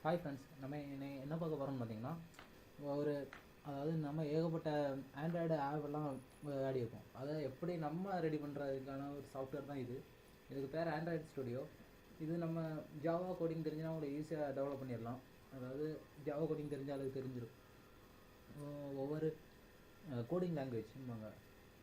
Hi friends, நம்ம என்ன பார்க்க போகிறோம்னு பார்த்தீங்கன்னா, ஒரு அதாவது நம்ம ஏகப்பட்ட ஆண்ட்ராய்டு ஆப்பெல்லாம் ஆடி இருக்கும். அதை எப்படி நம்ம ரெடி பண்ணுறதுக்கான ஒரு சாஃப்ட்வேர் தான் இது. இதுக்கு பேர் ஆண்ட்ராய்டு ஸ்டுடியோ. இது நம்ம ஜாவா கோடிங் தெரிஞ்சுன்னா அவங்களை ஈஸியாக டெவலப் பண்ணிடலாம். அதாவது ஜாவா கோடிங் தெரிஞ்சால் அதுக்கு தெரிஞ்சிடும். ஒவ்வொரு கோடிங் லாங்குவேஜ்பாங்க,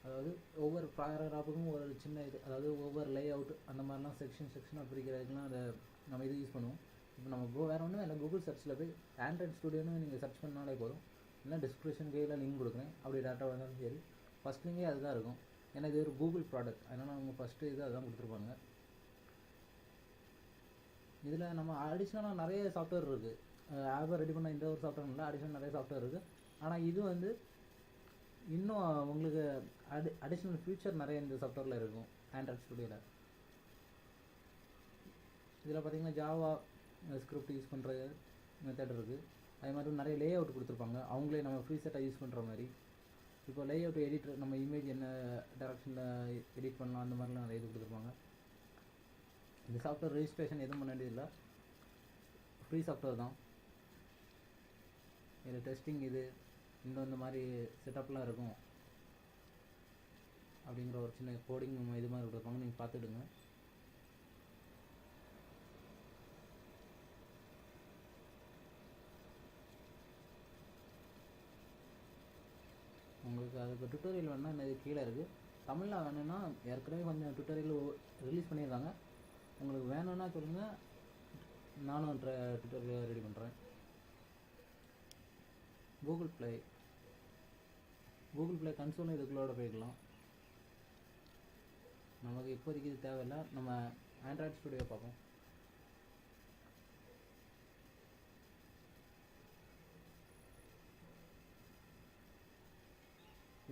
அதாவது ஒவ்வொரு ப்ராகிராஃபுக்கும் ஒரு சின்ன இது, அதாவது ஒவ்வொரு லே அவுட் அந்த மாதிரிலாம் செக்ஷனாக பிரிக்கிறதுக்குலாம் அதை நம்ம இது யூஸ் பண்ணுவோம். இப்போ நம்ம வேறு ஒன்றும் இல்லை, கூகுள் சர்ச்சில் போய் ஆண்ட்ராய்டு ஸ்டுடியோன்னு நீங்கள் சர்ச் பண்ணாலே போதும். இல்லை டிஸ்கிரிப்ஷன் கீழே லிங்க் கொடுக்குறேன், அப்படி டேரெக்டாக வந்தாலும் சரி. ஃபஸ்ட் லிங்கே அதுதான் இருக்கும், ஏன்னா இது ஒரு கூகுள் ப்ராடக்ட், அதனால் அவங்க ஃபஸ்ட்டு இது அதுதான் கொடுத்துருப்பாங்க. இதில் நம்ம அடிஷ்னலாக நிறைய சாஃப்ட்வேர் இருக்குது. ஆப்பை ரெடி பண்ண இந்த ஒரு சாஃப்ட்வேர் இல்லை, அடிஷ்னல் நிறைய சாஃப்ட்வேர் இருக்குது. ஆனால் இது வந்து இன்னும் உங்களுக்கு அடிஷ்னல் ஃபியூச்சர் நிறைய இந்த சாஃப்ட்வேரில் இருக்கும் ஆண்ட்ராய்டு ஸ்டுடியோவில். இதில் பார்த்திங்கன்னா ஜாவா ஸ்கிரிப்ட் யூஸ் பண்ணுற மெத்தட் இருக்குது. அதே மாதிரி நிறைய லே அவுட் கொடுத்துருப்பாங்க, அவங்களே நம்ம ஃப்ரீ செட்டாக யூஸ் பண்ணுற மாதிரி. இப்போ லே அவுட் எடிட்டர், நம்ம இமேஜ் என்ன டேரக்ஷனில் எடிட் பண்ணலாம், அந்த மாதிரிலாம் நிறைய இது கொடுத்துருப்பாங்க. இந்த சாஃப்ட்வேர் ரெஜிஸ்ட்ரேஷன் எதுவும் பண்ண வேண்டியதில்லை, ஃப்ரீ சாஃப்ட்வேர் தான். இதில் டெஸ்டிங் இது இந்த மாதிரி செட்டப்லாம் இருக்கும் அப்படிங்கிற ஒரு சின்ன கோடிங் இது மாதிரி கொடுத்துருப்பாங்க, நீங்கள் பார்த்துடுங்க. உங்களுக்கு அதுக்கு டுட்டோரியல் வேணுன்னா இந்த கீழே இருக்குது. தமிழில் வேணும்னா ஏற்கனவே கொஞ்சம் டுட்டோரியல் ரிலீஸ் பண்ணியிருக்காங்க, உங்களுக்கு வேணும்னா சொல்லுங்கள், நானும் டுட்டோரியல் ரெடி பண்ணுறேன். கூகுள் ப்ளே கன்சோலும் இதுக்குள்ளோட போய்க்கலாம். நமக்கு இப்போதைக்கு இது தேவையில்லை, நம்ம ஆண்ட்ராய்டு ஸ்டுடியோ பார்ப்போம்.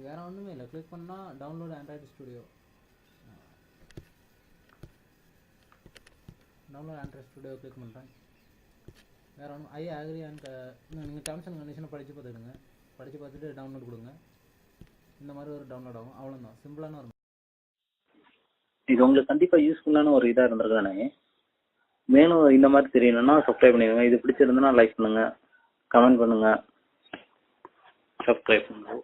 வேறு ஒன்றுமே இல்லை, கிளிக் பண்ணால் டவுன்லோட் ஆண்ட்ராய்டு ஸ்டுடியோ கிளிக் பண்ணுறேன். வேறு ஒன்றும் அக்ரி அண்ட் நீங்கள் டேர்ம்ஸ் அண்ட் கண்டிஷனை படித்து பார்த்துடுங்க. படித்து பார்த்துட்டு டவுன்லோட் கொடுங்க. இந்த மாதிரி ஒரு டவுன்லோட் ஆகும், அவ்வளோதான், சிம்பிளான ஒரு. இது உங்களுக்கு கண்டிப்பாக யூஸ்ஃபுல்லான ஒரு இதாக இருந்திருக்குதானே. மேலும் இந்த மாதிரி தெரியணும்னா சப்ஸ்கிரைப் பண்ணிடுங்க. இது பிடிச்சிருந்ததுன்னா லைக் பண்ணுங்கள், கமெண்ட் பண்ணுங்கள், சப்ஸ்கிரைப் பண்ணுங்கள்.